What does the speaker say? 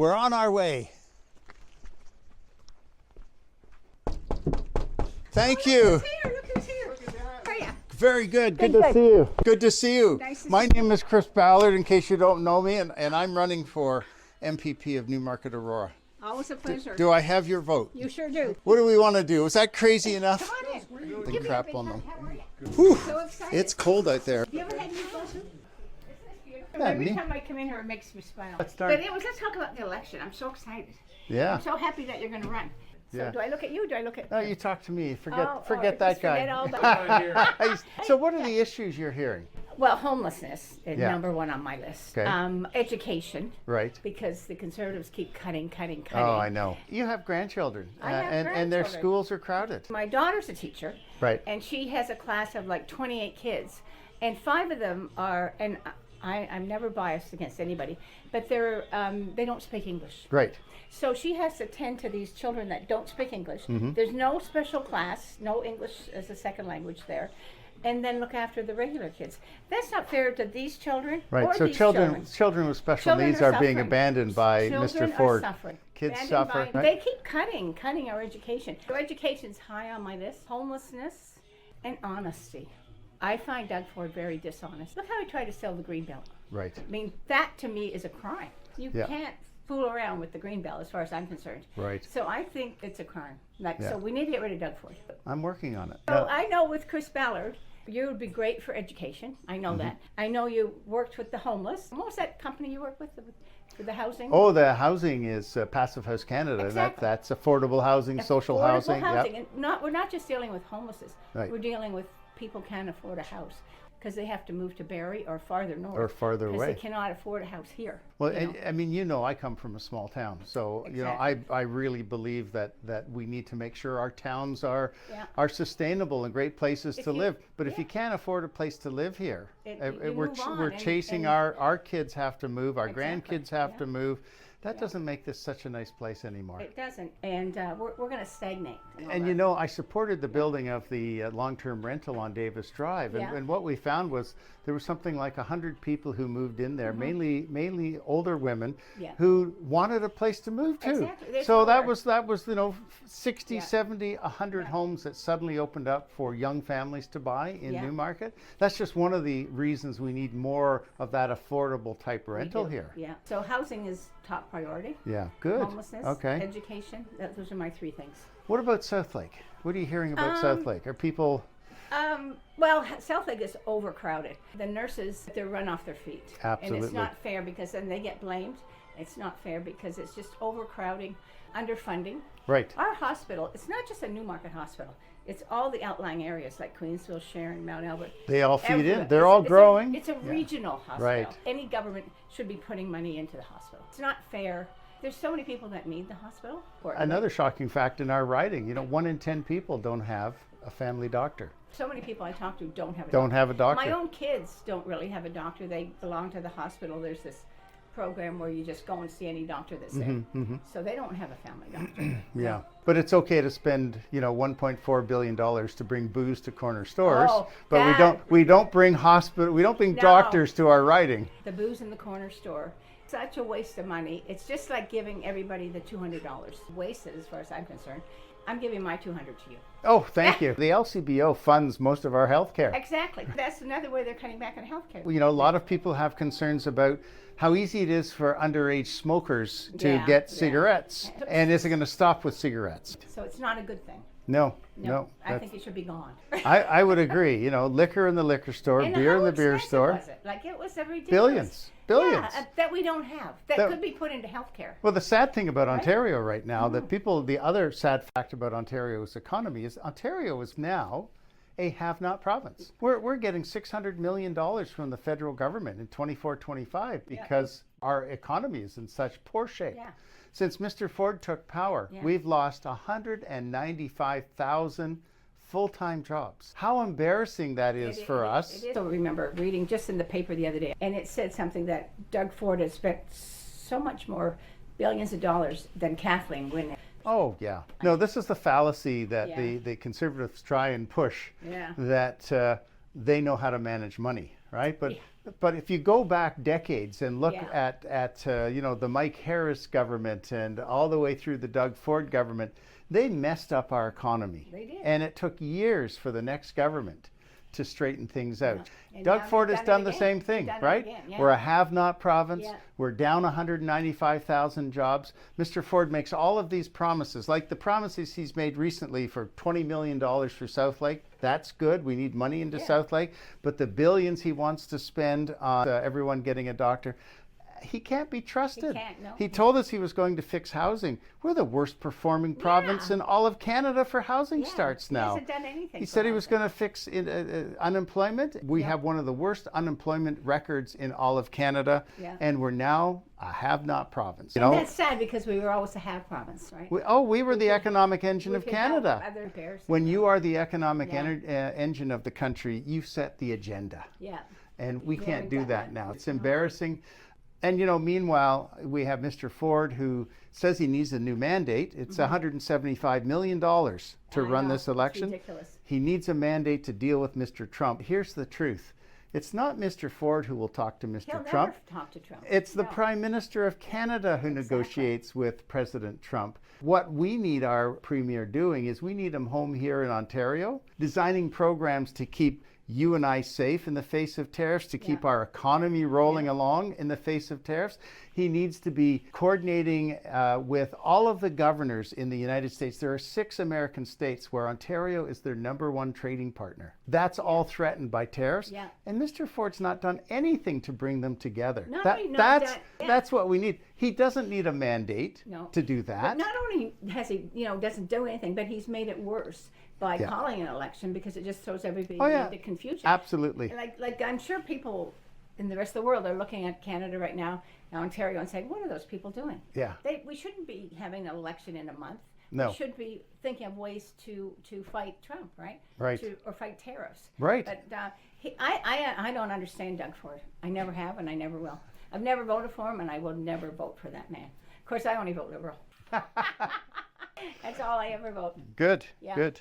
We're on our way. Thank you. Look who's here. How are you? Very good. Good to see you. Good to see you. Nice to My see name is Chris Ballard, in case you don't know me, and I'm running for MPP of Newmarket Aurora. Always a pleasure. Do I have your vote? You sure do. What do we want to do? Is that crazy enough? Come on in. Big Give me crap a big on hug. them. How are you? Whew. So excited. It's cold out there. You ever had meatballs? Yeah, Every me. time I come in here, it makes me smile. Let's start. But anyways, let's talk about the election. I'm so excited. Yeah. I'm so happy that you're going to run. So Yeah. do I look at you? Or do I look at? No, you talk to me. Forget Oh, forget oh, that just guy. forget all that. So what are the issues you're hearing? Well, homelessness is Yeah. number one on my list. Okay. Education, Right. because the conservatives keep cutting. Oh, I know. You have grandchildren, I have and their grandchildren. schools are crowded. My daughter's a teacher. Right. And she has a class of like 28 kids, and 5 of them are, and I'm never biased against anybody, but they don't speak English. Right. So she has to tend to these children that don't speak English. Mm-hmm. There's no special class, no English as a second language there, and then look after the regular kids. That's not fair to these children. Right. Or So these children with special Children needs are are being suffering. abandoned by Children Mr. Ford. are suffering. Kids Abandoned suffer. by- Right? They keep cutting our education. So education's high on my list. Homelessness and honesty. I find Doug Ford very dishonest. Look how he tried to sell the Greenbelt. Right. I mean, that to me is a crime. You Yeah. can't fool around with the Greenbelt as far as I'm concerned. Right. So I think it's a crime. Like, Yeah. So we need to get rid of Doug Ford. I'm working on it. So No, I know with Chris Ballard, you would be great for education. I Mm-hmm. know that. I know you worked with the homeless. What was that company you worked with for the housing? Oh, the housing is Passive House Canada. Exactly. That's affordable housing, social Affordable housing. housing. Yep. And we're not just dealing with homelessness. Right. We're dealing with people can't afford a house because they have to move to Barrie or farther north. Or farther Because away. they cannot afford a house here. Well, you know. and, I mean, I come from a small town, so Exactly. I really believe that we need to make sure our towns are Yeah. sustainable and great places If to you- live. But if yeah. you can't afford a place to live here, You we're move on we're and- chasing and- our kids have to move, our Exactly. grandkids have Yeah. to move. That Yeah. doesn't make this such a nice place anymore. It doesn't. And we're going to stagnate. all And that. I supported the building of the long-term rental on Davis Drive, Yeah. and what we found was there was something like 100 people who moved in there, mainly older women, Mm-hmm. Yeah. who wanted a place to move to. Exactly. There's So that nowhere. was 60, Yeah. 70, 100 Right. homes that suddenly opened up for young families to buy in Yeah. Newmarket. That's just one of the reasons we need more of that affordable type We rental do. here. Yeah. So housing is top priority. Yeah, good. Homelessness, Okay. education. Those are my 3 things. What about South Lake? What are you hearing about South Lake? Are people... Well, South Lake is overcrowded. The nurses, they're run off their feet. And it's Absolutely. not fair because then they get blamed. It's not fair because it's just overcrowding, underfunding. Right. Our hospital, it's not just a Newmarket hospital. It's all the outlying areas like Queensville, Sharon, Mount Albert. They all feed Everywhere. in. They're all growing. It's a Yeah. regional hospital. Right. Any government should be putting money into the hospital. It's not fair. There's so many people that need the hospital. Another shocking fact in our riding, 1 in 10 people don't have a family doctor. So many people I talk to don't have a Don't doctor. have a doctor. My own kids don't really have a doctor. They belong to the hospital. There's this program where you just go and see any doctor that's there. So they don't have a family doctor. Yeah. But it's okay to spend, $1.4 billion to bring booze to corner stores, Oh, but we don't bring No. doctors to our riding. The booze in the corner store, such a waste of money. It's just like giving everybody the $200. Wasted as far as I'm concerned. I'm giving my $200 to you. Oh, thank you. The LCBO funds most of our health care. Exactly. That's another way they're cutting back on healthcare. A lot of people have concerns about how easy it is for underage smokers to Yeah, get yeah. cigarettes. And is it going to stop with cigarettes? So it's not a good thing. No. I think it should be gone. I would agree. Liquor in the liquor store, And beer in how the beer expensive store. was it? Like it was a ridiculous. Billions. Yeah, that we don't have. That That- could be put into healthcare. Well, the sad thing about Ontario right now, Mm-hmm. the other sad fact about Ontario's economy is Ontario is now a have-not province. We're getting $600 million from the federal government in 24-25 because our economy is in such poor shape. Yeah. Since Mr. Ford took power, Yeah. we've lost 195,000 full-time jobs. How embarrassing that is for us. It is. So remember reading just in the paper the other day, and it said something that Doug Ford has spent so much more billions of dollars than Kathleen Wynne. Oh, yeah. No, this is the fallacy that Yeah. the conservatives try and push, Yeah. that they know how to manage money. right? But if you go back decades and look Yeah. at the Mike Harris government and all the way through the Doug Ford government, they messed up our economy. They did. And it took years for the next government to straighten things out. And Doug now Ford they've has done done it the again. same They've thing, done it right? again, yeah. We're a have-not province. Yeah. We're down 195,000 jobs. Mr. Ford makes all of these promises, like the promises he's made recently for $20 million for South Lake. That's good. We need money into South Lake. But the billions he wants to spend on everyone getting a doctor, he can't be trusted. He can't, no. He told us he was going to fix housing. We're the worst performing province in all of Canada for housing starts now. He hasn't done anything. He for said he was housing. going to fix unemployment. We have one of the worst unemployment records in all of Canada, and we're now a have-not province. And that's sad because we were always a have province, right? We were the economic engine of could help Canada. other bears. When you are the economic engine of the country, you set the agenda. Yeah. And we can't haven't do done that that. now. It's embarrassing. And, meanwhile, we have Mr. Ford who says he needs a new mandate. It's $175 million to run this election. It's ridiculous. He needs a mandate to deal with Mr. Trump. Here's the truth. It's not Mr. Ford who will talk to Mr. He'll Trump. never talk to Trump. It's the Prime Minister of Canada who negotiates with President Trump. What we need our Premier doing is we need him home here in Ontario, designing programs to keep you and I safe in the face of tariffs, to keep our economy rolling along in the face of tariffs. He needs to be coordinating with all of the governors in the United States. There are 6 American states where Ontario is their #1 trading partner. That's all threatened by tariffs. Yeah. And Mr. Ford's not done anything to bring them together. That's what we need. He doesn't need a mandate to do that. But not only has he, doesn't do anything, but he's made it worse by calling an election because it just throws everybody into confusion. Absolutely. Like I'm sure people in the rest of the world are looking at Canada right now, Ontario, and saying, what are those people doing? Yeah. We shouldn't be having an election in a month. No. We should be thinking of ways to fight Trump, right? Right. Or fight tariffs. Right. But I don't understand Doug Ford. I never have, and I never will. I've never voted for him, and I will never vote for that man. Of course, I only vote Liberal. That's all I ever vote. Good. Yeah. Good.